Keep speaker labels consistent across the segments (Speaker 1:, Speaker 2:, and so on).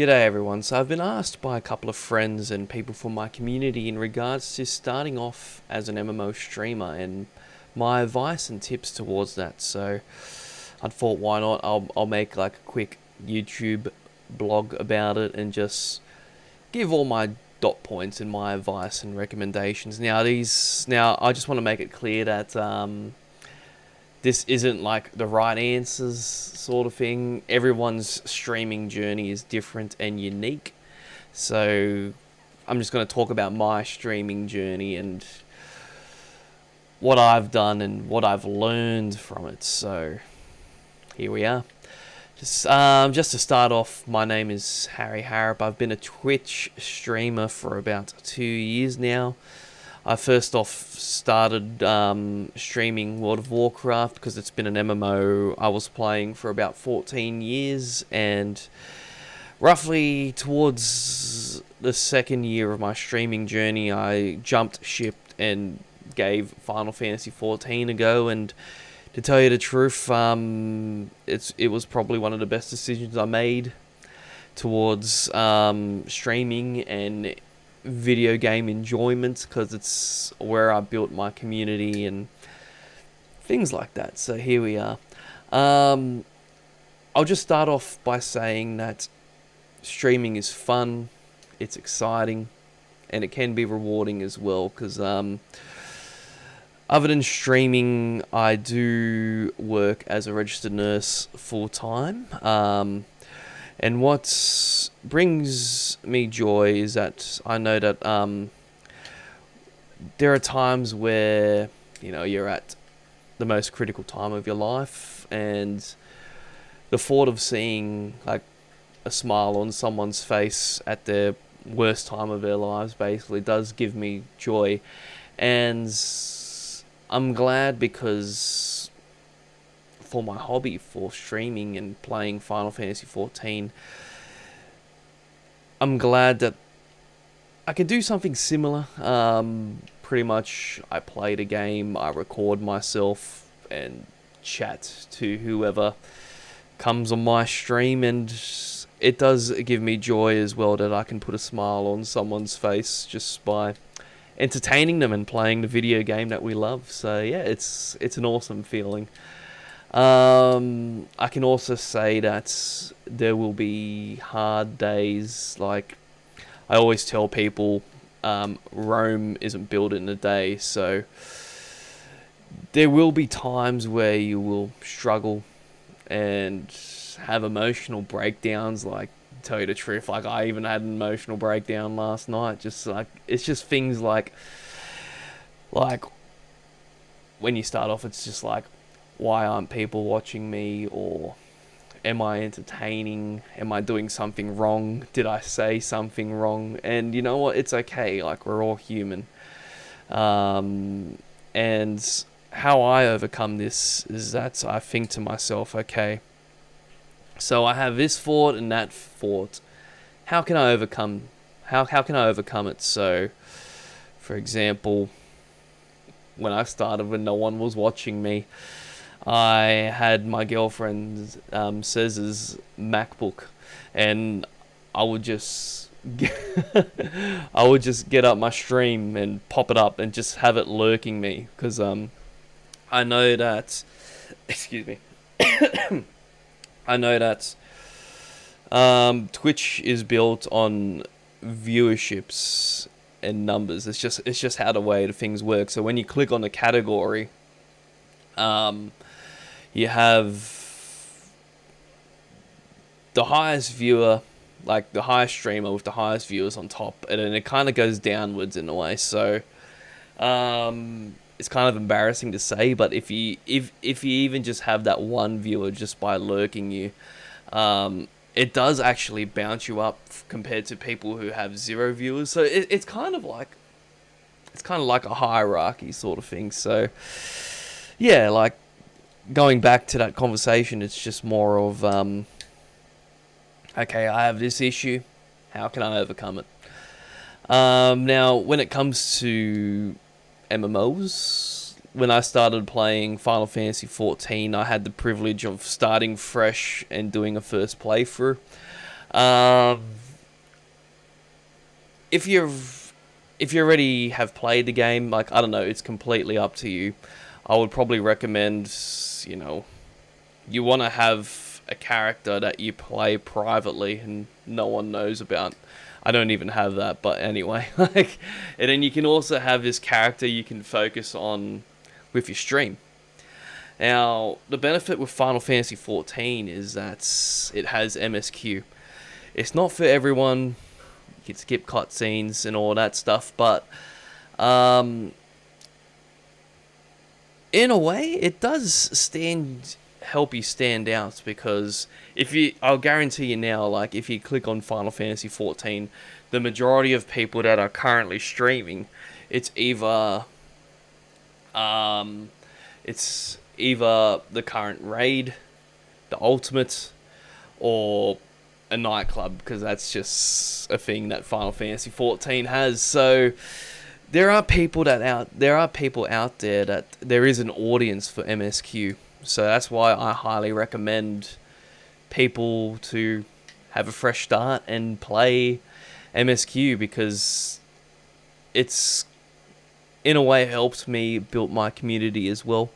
Speaker 1: G'day everyone. So I've been asked by a couple of friends and people from my community in regards to starting off as an MMO streamer and my advice and tips towards that. So I thought, why not? I'll make like a quick YouTube blog about it and just give all my dot points and my advice and recommendations. Now I just want to make it clear that this isn't like the right answers sort of thing. Everyone's streaming journey is different and unique. So I'm just going to talk about my streaming journey and what I've done and what I've learned from it. So here we are. Just to start off, my name is Harry Harrop. I've been a Twitch streamer for about 2 years now. I first off started streaming World of Warcraft because it's been an MMO I was playing for about 14 years, and roughly towards the second year of my streaming journey I jumped ship and gave Final Fantasy 14 a go, and to tell you the truth, it was probably one of the best decisions I made towards streaming and video game enjoyment, because it's where I built my community and things like that. So here we are. I'll just start off by saying that streaming is fun, it's exciting, and it can be rewarding as well, because other than streaming, I do work as a registered nurse full time. And what brings me joy is that I know that there are times where, you know, you're at the most critical time of your life, and the thought of seeing like a smile on someone's face at their worst time of their lives basically does give me joy. And I'm glad, because for my hobby, for streaming and playing Final Fantasy 14, I'm glad that I can do something similar. Pretty much I play the game, I record myself and chat to whoever comes on my stream, and it does give me joy as well that I can put a smile on someone's face just by entertaining them and playing the video game that we love. So yeah, it's an awesome feeling. I can also say that there will be hard days. Like I always tell people, Rome isn't built in a day, so there will be times where you will struggle and have emotional breakdowns. Like, to tell you the truth, like I even had an emotional breakdown last night. Just like, it's just things like when you start off, it's just like, why aren't people watching me? Or am I entertaining? Am I doing something wrong? Did I say something wrong? And you know what? It's okay. Like, we're all human. And how I overcome this is that I think to myself, okay, so I have this thought and that thought. How can I overcome? How can I overcome it? So, for example, when I started, when no one was watching me, I had my girlfriend Cez's MacBook, and I would just get up my stream and pop it up and just have it lurking me, because I know that excuse me I know that Twitch is built on viewerships and numbers. It's just how the way the things work. So when you click on the category, you have the highest viewer, like the highest streamer with the highest viewers on top, and then it kind of goes downwards in a way. So it's kind of embarrassing to say, but if you even just have that one viewer just by lurking you, it does actually bounce you up compared to people who have 0 viewers. So it's kind of like a hierarchy sort of thing. So yeah, like, going back to that conversation, it's just more of, okay, I have this issue, how can I overcome it? Now, when it comes to MMOs, when I started playing Final Fantasy 14, I had the privilege of starting fresh and doing a first playthrough. Um, if you're if you already have played the game, like, I don't know, it's completely up to you. I would probably recommend, you know, you want to have a character that you play privately and no one knows about. I don't even have that, but anyway, like, and then you can also have this character you can focus on with your stream. Now, the benefit with Final Fantasy XIV is that it has MSQ. It's not for everyone. You can skip cutscenes and all that stuff, but um, in a way, it does help you stand out, because I'll guarantee you now, like, if you click on Final Fantasy XIV, the majority of people that are currently streaming, it's either um, it's either the current raid, the ultimate, or a nightclub, because that's just a thing that Final Fantasy XIV has. So there are people out there that there is an audience for MSQ. So that's why I highly recommend people to have a fresh start and play MSQ, because it's, in a way, helped me build my community as well.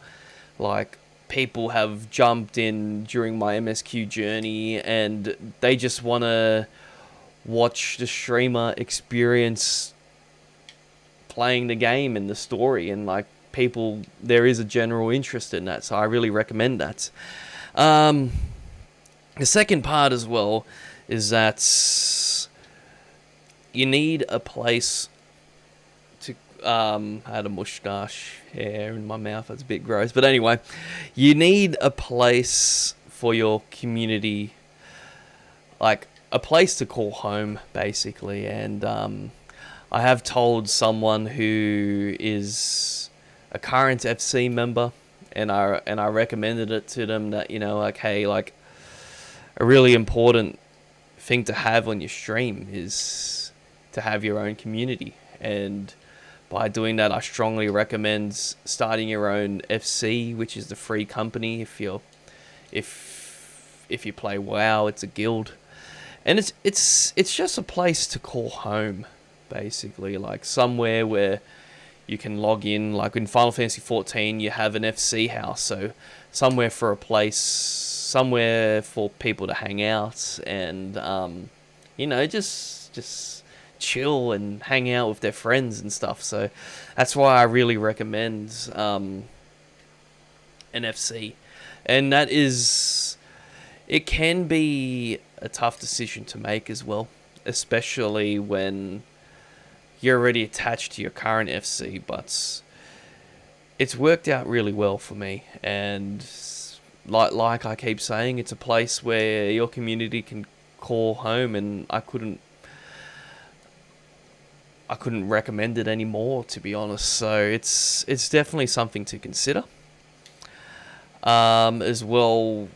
Speaker 1: Like, people have jumped in during my MSQ journey and they just want to watch the streamer experience playing the game and the story, and like, people, there is a general interest in that, so I really recommend that. The second part as well is that you need a place to I had a mustache hair in my mouth, that's a bit gross, but anyway, you need a place for your community, like a place to call home, basically. And I have told someone who is a current FC member, and I recommended it to them, that, you know, like, hey, like, a really important thing to have on your stream is to have your own community. And by doing that, I strongly recommend starting your own FC, which is the free company. If you play WoW, it's a guild, and it's just a place to call home, basically, like somewhere where you can log in. Like in Final Fantasy XIV, you have an FC house, so somewhere for people to hang out and you know, just chill and hang out with their friends and stuff. So that's why I really recommend an FC. And that is, it can be a tough decision to make as well, especially when you're already attached to your current FC, but it's worked out really well for me. And like I keep saying, it's a place where your community can call home, and I couldn't recommend it anymore, to be honest. So it's definitely something to consider. As well,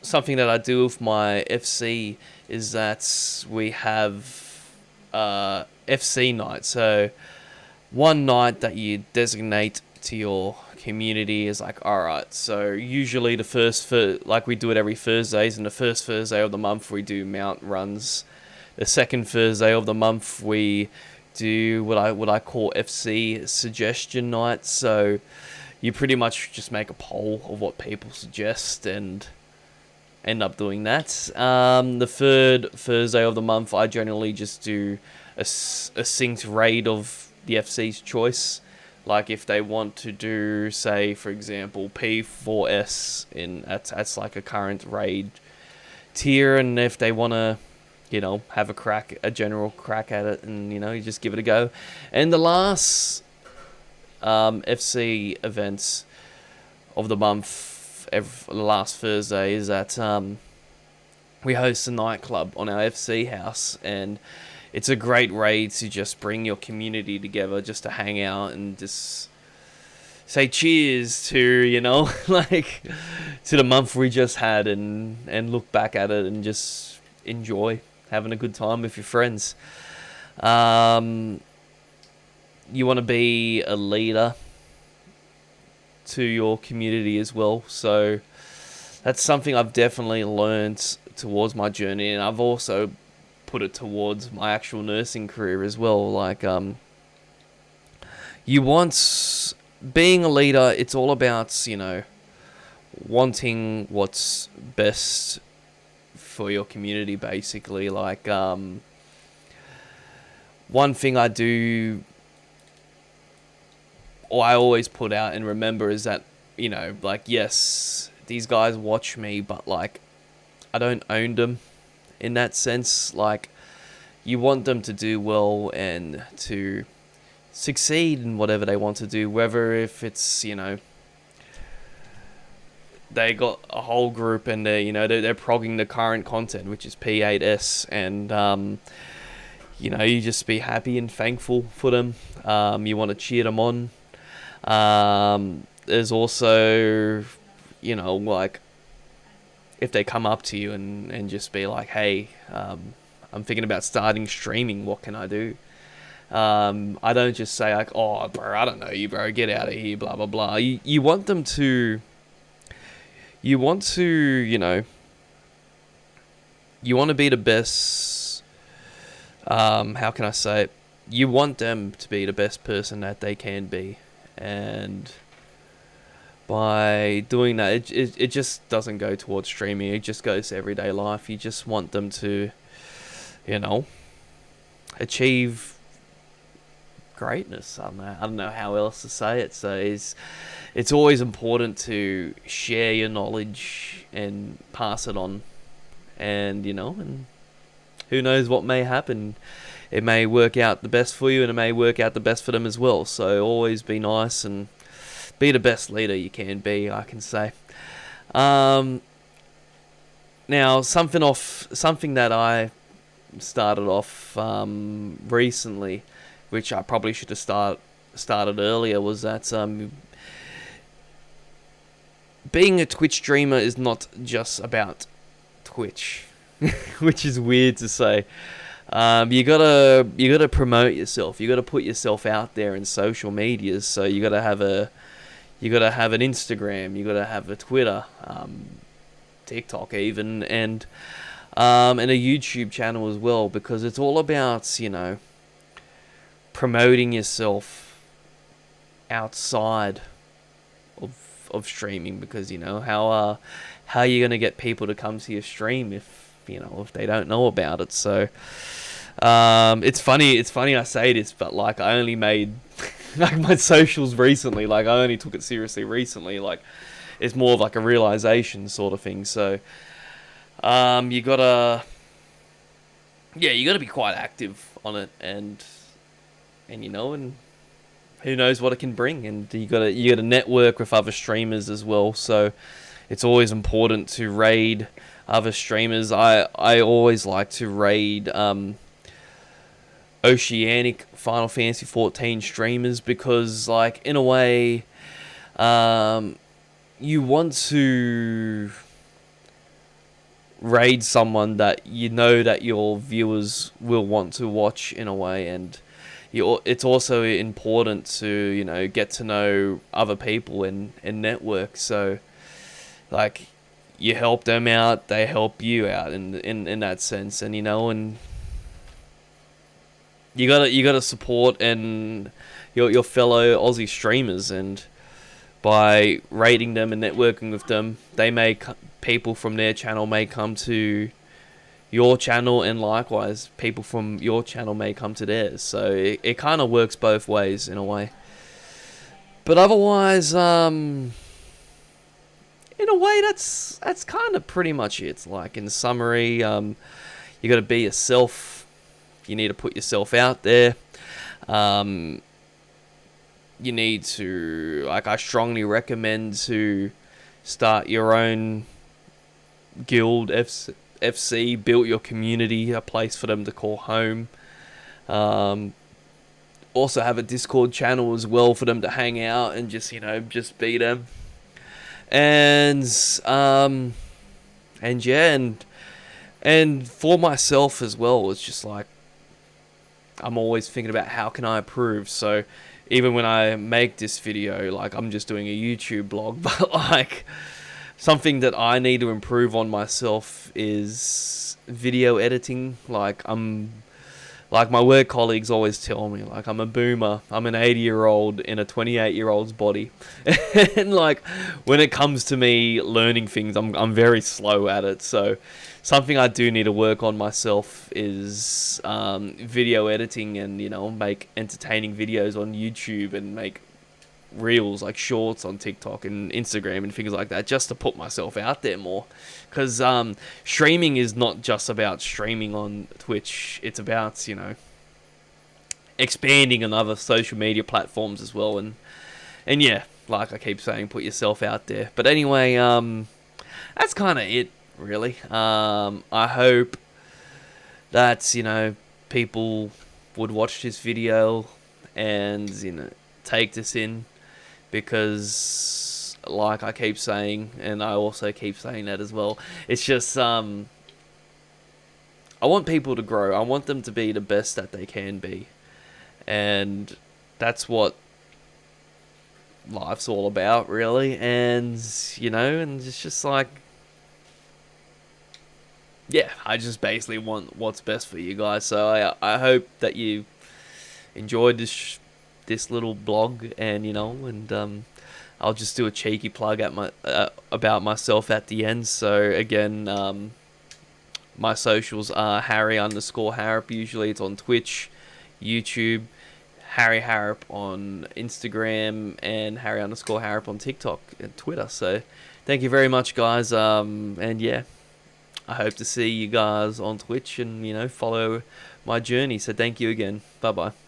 Speaker 1: something that I do with my FC is that we have FC night. So one night that you designate to your community is like, alright, so usually like we do it every Thursdays, and the first Thursday of the month we do mount runs. The second Thursday of the month we do what I call FC suggestion night. So you pretty much just make a poll of what people suggest and end up doing that. The third Thursday of the month, I generally just do a synced raid of the FC's choice. Like if they want to do, say, for example, P4S, that's like a current raid tier, and if they want to, you know, have a general crack at it, and, you know, you just give it a go. And the last FC events of the month, the last Thursday, is that we host a nightclub on our FC house, and it's a great raid to just bring your community together, just to hang out and just say cheers to, you know, like, to the month we just had, and look back at it and just enjoy having a good time with your friends. You want to be a leader to your community as well. So that's something I've definitely learned towards my journey, and I've also put it towards my actual nursing career as well. Like, you want, being a leader, it's all about, you know, wanting what's best for your community, basically. Like, one thing I do, or I always put out and remember, is that, you know, like, yes, these guys watch me, but, like, I don't own them in that sense. Like, you want them to do well and to succeed in whatever they want to do, whether if it's, you know, they got a whole group and they're, you know, they're progging the current content, which is P8S, and you know, you just be happy and thankful for them. You want to cheer them on. There's also, you know, like, if they come up to you and just be like, hey, I'm thinking about starting streaming, what can I do? I don't just say, like, oh, bro, I don't know you, bro, get out of here, blah, blah, blah. You want them to, you want to, you know, you want to be the best, how can I say it? You want them to be the best person that they can be. And by doing that, it just doesn't go towards streaming. It just goes to everyday life. You just want them to, you know, achieve greatness. I don't know how else to say it. So it's always important to share your knowledge and pass it on. And, you know, and who knows what may happen. It may work out the best for you, and it may work out the best for them as well. So always be nice and be the best leader you can be, I can say. Now, something that I started off recently, which I probably should have started earlier, was that being a Twitch streamer is not just about Twitch, which is weird to say. You gotta promote yourself. You gotta put yourself out there in social medias. So you gotta have an Instagram. You gotta have a Twitter, TikTok even, and a YouTube channel as well, because it's all about, you know, promoting yourself outside of streaming, because, you know, how are you gonna get people to come to your stream if, you know, if they don't know about it? So it's funny I say this, but, like, I only made like my socials recently. Like, I only took it seriously recently. Like, it's more of like a realization sort of thing. So you gotta be quite active on it, and you know, and who knows what it can bring. And you gotta network with other streamers as well. So it's always important to raid other streamers. I always like to raid Oceanic Final Fantasy 14 streamers, because, like, in a way, you want to raid someone that you know that your viewers will want to watch, in a way. And it's also important to, you know, get to know other people and network. So, like, you help them out, they help you out in that sense. And, you know, and you gotta support and your fellow Aussie streamers, and by rating them and networking with them, people from their channel may come to your channel, and likewise people from your channel may come to theirs. So it kind of works both ways in a way. But otherwise, in a way, that's kind of pretty much it. Like, in summary, you got to be yourself. You need to put yourself out there. You need to, like, I strongly recommend to start your own guild, FC, build your community, a place for them to call home. Also have a Discord channel as well for them to hang out and just, you know, just be them. And yeah, and for myself as well, it's just like, I'm always thinking about how can I improve. So even when I make this video, like, I'm just doing a YouTube blog, but, like, something that I need to improve on myself is video editing. Like my work colleagues always tell me, like, I'm a boomer. I'm an 80-year-old in a 28-year-old's body. And like when it comes to me learning things, I'm very slow at it. So something I do need to work on myself is video editing, and make entertaining videos on YouTube, and make reels, like shorts on TikTok and Instagram and things like that, just to put myself out there more. Because streaming is not just about streaming on Twitch. It's about expanding on other social media platforms as well. And yeah, like I keep saying, put yourself out there. But anyway, that's kind of it, really. I hope that people would watch this video and take this in, because like I keep saying, and I also keep saying that as well, it's just I want people to grow. I want them to be the best that they can be, and that's what life's all about, really. And and it's just like, yeah, I just basically want what's best for you guys. So I hope that you enjoyed this little blog, and I'll just do a cheeky plug at about myself at the end. So again, my socials are Harry_Harrop. Usually it's on Twitch, YouTube, Harry Harrop on Instagram, and Harry_Harrop on TikTok and Twitter. So thank you very much, guys. And yeah, I hope to see you guys on Twitch and follow my journey. So thank you again. Bye bye.